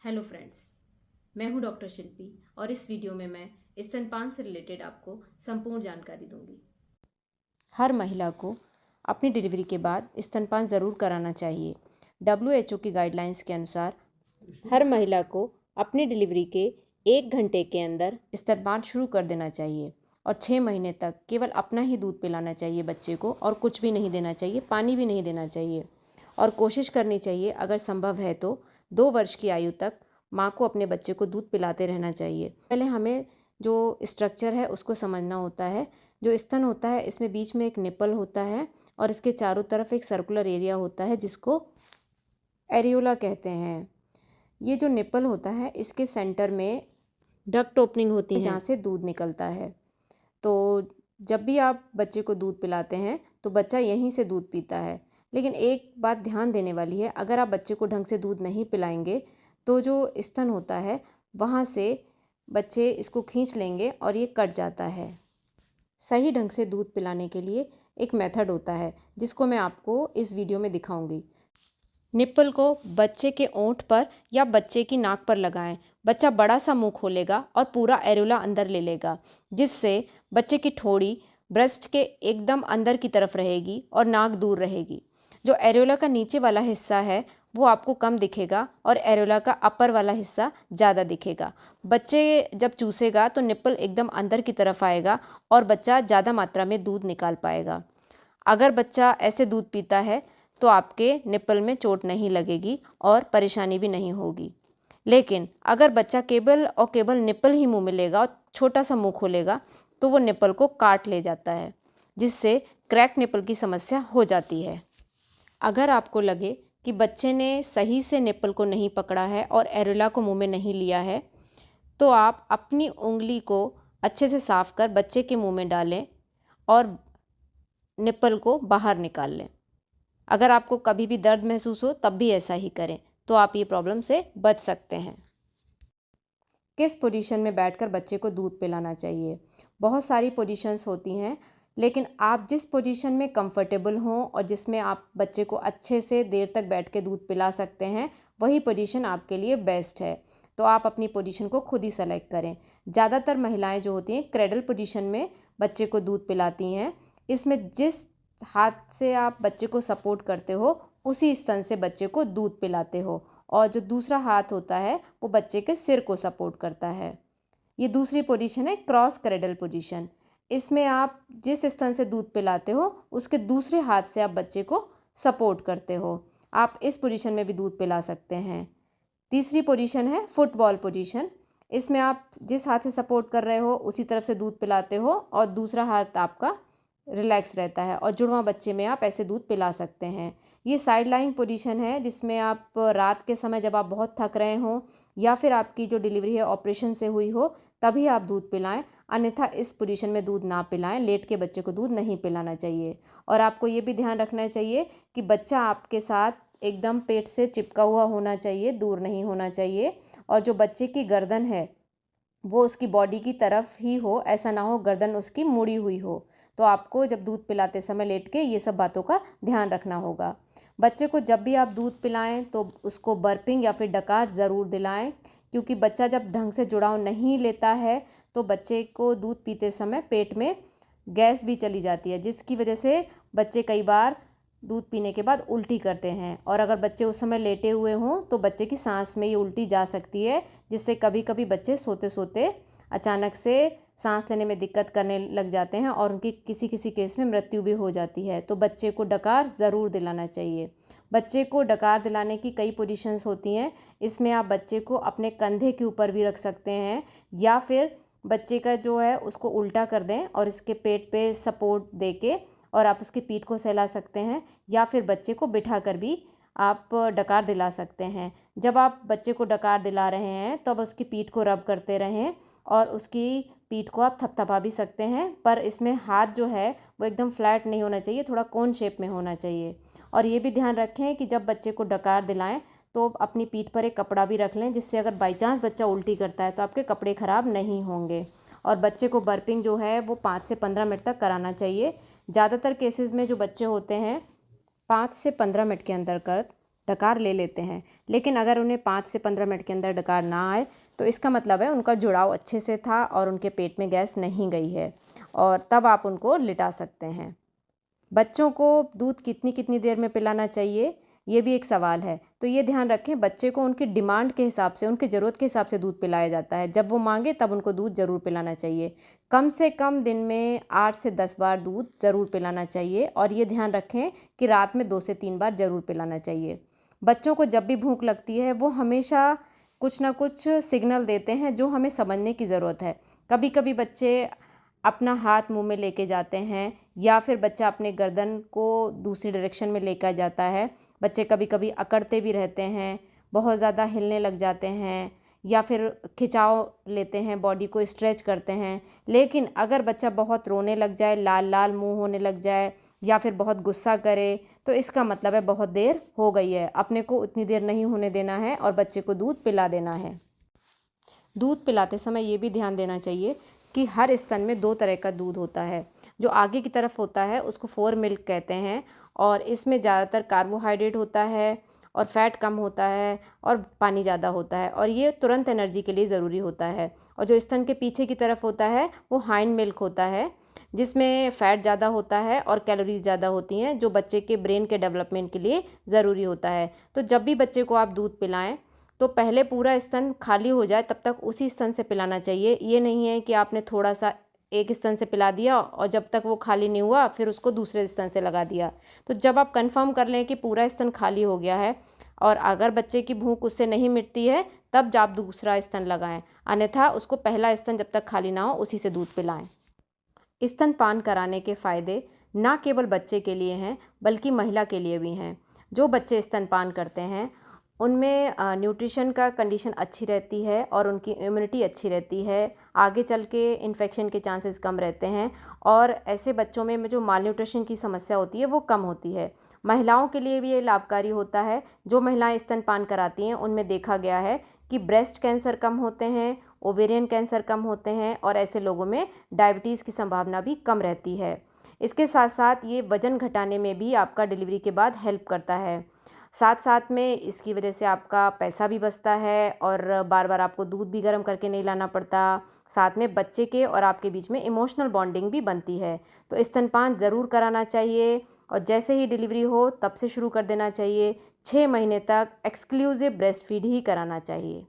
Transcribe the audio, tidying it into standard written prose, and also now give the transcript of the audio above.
Hello friends, मैं हूं doctor शिल्पी और इस वीडियो में मैं स्तनपान से रिलेटेड आपको संपूर्ण जानकारी दूंगी। हर महिला को अपनी डिलीवरी के बाद स्तनपान ज़रूर कराना चाहिए। WHO की गाइडलाइंस के अनुसार हर महिला को अपनी डिलीवरी के 1 घंटे के अंदर स्तनपान शुरू कर देना चाहिए और 6 महीने तक केवल अपना ही दूध पिलाना चाहिए बच्चे को, और कुछ भी नहीं देना चाहिए, पानी भी नहीं देना चाहिए। और कोशिश करनी चाहिए अगर संभव है तो 2 वर्ष की आयु तक माँ को अपने बच्चे को दूध पिलाते रहना चाहिए। पहले हमें जो स्ट्रक्चर है उसको समझना होता है। जो स्तन होता है इसमें बीच में एक निपल होता है और इसके चारों तरफ एक सर्कुलर एरिया होता है जिसको एरियोला कहते हैं। ये जो निपल होता है इसके सेंटर में डक्ट ओपनिंग होती है जहाँ से दूध निकलता है। तो जब भी आप बच्चे को दूध पिलाते हैं तो बच्चा यहीं से दूध पीता है। लेकिन एक बात ध्यान देने वाली है, अगर आप बच्चे को ढंग से दूध नहीं पिलाएंगे तो जो स्तन होता है वहाँ से बच्चे इसको खींच लेंगे और ये कट जाता है। सही ढंग से दूध पिलाने के लिए एक मेथड होता है जिसको मैं आपको इस वीडियो में दिखाऊंगी। निप्पल को बच्चे के ओंठ पर या बच्चे की नाक पर लगाएं। बच्चा बड़ा सा मुंह खोलेगा और पूरा एरोला अंदर ले लेगा, जिससे बच्चे की ठोड़ी ब्रेस्ट के एकदम अंदर की तरफ रहेगी और नाक दूर रहेगी। जो एरोला का नीचे वाला हिस्सा है वो आपको कम दिखेगा और एरोला का अपर वाला हिस्सा ज़्यादा दिखेगा। बच्चे जब चूसेगा तो निप्पल एकदम अंदर की तरफ आएगा और बच्चा ज़्यादा मात्रा में दूध निकाल पाएगा। अगर बच्चा ऐसे दूध पीता है तो आपके निप्पल में चोट नहीं लगेगी और परेशानी भी नहीं होगी। लेकिन अगर बच्चा केवल और केवल निप्पल ही मुंह में लेगा और छोटा सा मुंह खोलेगा तो वो निप्पल को काट ले जाता है, जिससे क्रैक निप्पल की समस्या हो जाती है। अगर आपको लगे कि बच्चे ने सही से निप्पल को नहीं पकड़ा है और एरोला को मुंह में नहीं लिया है तो आप अपनी उंगली को अच्छे से साफ कर बच्चे के मुंह में डालें और निप्पल को बाहर निकाल लें। अगर आपको कभी भी दर्द महसूस हो तब भी ऐसा ही करें तो आप ये प्रॉब्लम से बच सकते हैं। किस पोजीशन में बैठकर बच्चे को दूध पिलाना चाहिए? बहुत सारी पोजीशंस होती हैं, लेकिन आप जिस पोजीशन में कंफर्टेबल हों और जिसमें आप बच्चे को अच्छे से देर तक बैठ के दूध पिला सकते हैं वही पोजीशन आपके लिए बेस्ट है। तो आप अपनी पोजीशन को खुद ही सेलेक्ट करें। ज़्यादातर महिलाएं जो होती हैं क्रेडल पोजीशन में बच्चे को दूध पिलाती हैं। इसमें जिस हाथ से आप बच्चे को सपोर्ट करते हो उसी स्तन से बच्चे को दूध पिलाते हो, और जो दूसरा हाथ होता है वो बच्चे के सिर को सपोर्ट करता है। ये दूसरी पोजीशन है क्रॉस क्रेडल पोजीशन। इसमें आप जिस स्तन से दूध पिलाते हो उसके दूसरे हाथ से आप बच्चे को सपोर्ट करते हो। आप इस पोजीशन में भी दूध पिला सकते हैं। तीसरी पोजीशन है फुटबॉल पोजीशन। इसमें आप जिस हाथ से सपोर्ट कर रहे हो उसी तरफ से दूध पिलाते हो और दूसरा हाथ आपका रिलैक्स रहता है, और जुड़वां बच्चे में आप ऐसे दूध पिला सकते हैं। ये साइड लाइन पोजीशन है जिसमें आप रात के समय जब आप बहुत थक रहे हों या फिर आपकी जो डिलीवरी है ऑपरेशन से हुई हो तभी आप दूध पिलाएं, अन्यथा इस पोजीशन में दूध ना पिलाएं। लेट के बच्चे को दूध नहीं पिलाना चाहिए। और आपको ये भी ध्यान रखना चाहिए कि बच्चा आपके साथ एकदम पेट से चिपका हुआ होना चाहिए, दूर नहीं होना चाहिए। और जो बच्चे की गर्दन है वो उसकी बॉडी की तरफ ही हो, ऐसा ना हो गर्दन उसकी मुड़ी हुई हो। तो आपको जब दूध पिलाते समय लेट के ये सब बातों का ध्यान रखना होगा। बच्चे को जब भी आप दूध पिलाएं तो उसको बर्पिंग या फिर डकार ज़रूर दिलाएं, क्योंकि बच्चा जब ढंग से जुड़ाव नहीं लेता है तो बच्चे को दूध पीते समय पेट में गैस भी चली जाती है, जिसकी वजह से बच्चे कई बार दूध पीने के बाद उल्टी करते हैं। और अगर बच्चे उस समय लेटे हुए हों तो बच्चे की सांस में ये उल्टी जा सकती है, जिससे कभी कभी बच्चे सोते सोते अचानक से सांस लेने में दिक्कत करने लग जाते हैं और उनकी किसी किसी केस में मृत्यु भी हो जाती है। तो बच्चे को डकार ज़रूर दिलाना चाहिए। बच्चे को डकार दिलाने की कई पोजीशंस होती हैं। इसमें आप बच्चे को अपने कंधे के ऊपर भी रख सकते हैं या फिर बच्चे का जो है उसको उल्टा कर दें और इसके पेट पे सपोर्ट दे के और आप उसकी पीठ को सहला सकते हैं, या फिर बच्चे को बिठा कर भी आप डकार दिला सकते हैं। जब आप बच्चे को डकार दिला रहे हैं तो अब उसकी पीठ को रब करते रहें और उसकी पीठ को आप थपथपा भी सकते हैं, पर इसमें हाथ जो है वो एकदम फ्लैट नहीं होना चाहिए, थोड़ा कोन शेप में होना चाहिए। और ये भी ध्यान रखें कि जब बच्चे को डकार दिलाएं तो अपनी पीठ पर एक कपड़ा भी रख लें, जिससे अगर बाई चांस बच्चा उल्टी करता है तो आपके कपड़े ख़राब नहीं होंगे। और बच्चे को बर्पिंग जो है वो 5 से 15 मिनट तक कराना चाहिए। ज़्यादातर केसेस में जो बच्चे होते हैं 5 से 15 मिनट के अंदर कर डकार ले लेते हैं, लेकिन अगर उन्हें 5 से 15 मिनट के अंदर डकार ना आए तो इसका मतलब है उनका जुड़ाव अच्छे से था और उनके पेट में गैस नहीं गई है, और तब आप उनको लिटा सकते हैं। बच्चों को दूध कितनी कितनी देर में पिलाना चाहिए, ये भी एक सवाल है। तो ये ध्यान रखें, बच्चे को उनकी डिमांड के हिसाब से, उनकी ज़रूरत के हिसाब से दूध पिलाया जाता है। जब वो मांगे तब उनको दूध ज़रूर पिलाना चाहिए। कम से कम दिन में 8 से 10 बार दूध ज़रूर पिलाना चाहिए, और ये ध्यान रखें कि रात में 2 से 3 बार ज़रूर पिलाना चाहिए। बच्चों को जब भी भूख लगती है वो हमेशा कुछ ना कुछ सिग्नल देते हैं जो हमें समझने की ज़रूरत है। कभी कभी बच्चे अपना हाथ मुंह में लेके जाते हैं, या फिर बच्चा अपने गर्दन को दूसरी डायरेक्शन में लेकर जाता है। बच्चे कभी कभी अकड़ते भी रहते हैं, बहुत ज़्यादा हिलने लग जाते हैं, या फिर खिंचाव लेते हैं, बॉडी को स्ट्रेच करते हैं। लेकिन अगर बच्चा बहुत रोने लग जाए, लाल लाल मुंह होने लग जाए, या फिर बहुत गुस्सा करे, तो इसका मतलब है बहुत देर हो गई है। अपने को उतनी देर नहीं होने देना है और बच्चे को दूध पिला देना है। दूध पिलाते समय ये भी ध्यान देना चाहिए कि हर स्तन में 2 तरह का दूध होता है। जो आगे की तरफ होता है उसको फोर मिल्क कहते हैं, और इसमें ज़्यादातर कार्बोहाइड्रेट होता है और फैट कम होता है और पानी ज़्यादा होता है, और ये तुरंत एनर्जी के लिए ज़रूरी होता है। और जो स्तन के पीछे की तरफ होता है वो हाइंड मिल्क होता है, जिसमें फ़ैट ज़्यादा होता है और कैलोरीज ज़्यादा होती हैं, जो बच्चे के ब्रेन के डेवलपमेंट के लिए ज़रूरी होता है। तो जब भी बच्चे को आप दूध पिलाएं तो पहले पूरा स्तन खाली हो जाए तब तक उसी स्तन से पिलाना चाहिए। ये नहीं है कि आपने थोड़ा सा एक स्तन से पिला दिया और जब तक वो खाली नहीं हुआ फिर उसको दूसरे स्तन से लगा दिया। तो जब आप कंफर्म कर लें कि पूरा स्तन खाली हो गया है और अगर बच्चे की भूख उससे नहीं मिटती है तब आप दूसरा स्तन लगाएं, अन्यथा उसको पहला स्तन जब तक खाली ना हो उसी से दूध पिलाएं। स्तनपान कराने के फ़ायदे न केवल बच्चे के लिए हैं बल्कि महिला के लिए भी हैं। जो बच्चे स्तनपान करते हैं उनमें न्यूट्रिशन का कंडीशन अच्छी रहती है और उनकी इम्यूनिटी अच्छी रहती है। आगे चल के इन्फेक्शन के चांसेस कम रहते हैं, और ऐसे बच्चों में जो माल न्यूट्रिशन की समस्या होती है वो कम होती है। महिलाओं के लिए भी ये लाभकारी होता है। जो महिलाएं स्तनपान कराती हैं उनमें देखा गया है कि ब्रेस्ट कैंसर कम होते हैं, ओवेरियन कैंसर कम होते हैं, और ऐसे लोगों में डायबिटीज़ की संभावना भी कम रहती है। इसके साथ साथ ये वज़न घटाने में भी आपका डिलीवरी के बाद हेल्प करता है। साथ साथ में इसकी वजह से आपका पैसा भी बचता है और बार बार आपको दूध भी गर्म करके नहीं लाना पड़ता। साथ में बच्चे के और आपके बीच में इमोशनल बॉन्डिंग भी बनती है। तो स्तनपान ज़रूर कराना चाहिए, और जैसे ही डिलीवरी हो तब से शुरू कर देना चाहिए। 6 महीने तक एक्सक्लूसिव ब्रेस्ट फीड ही कराना चाहिए।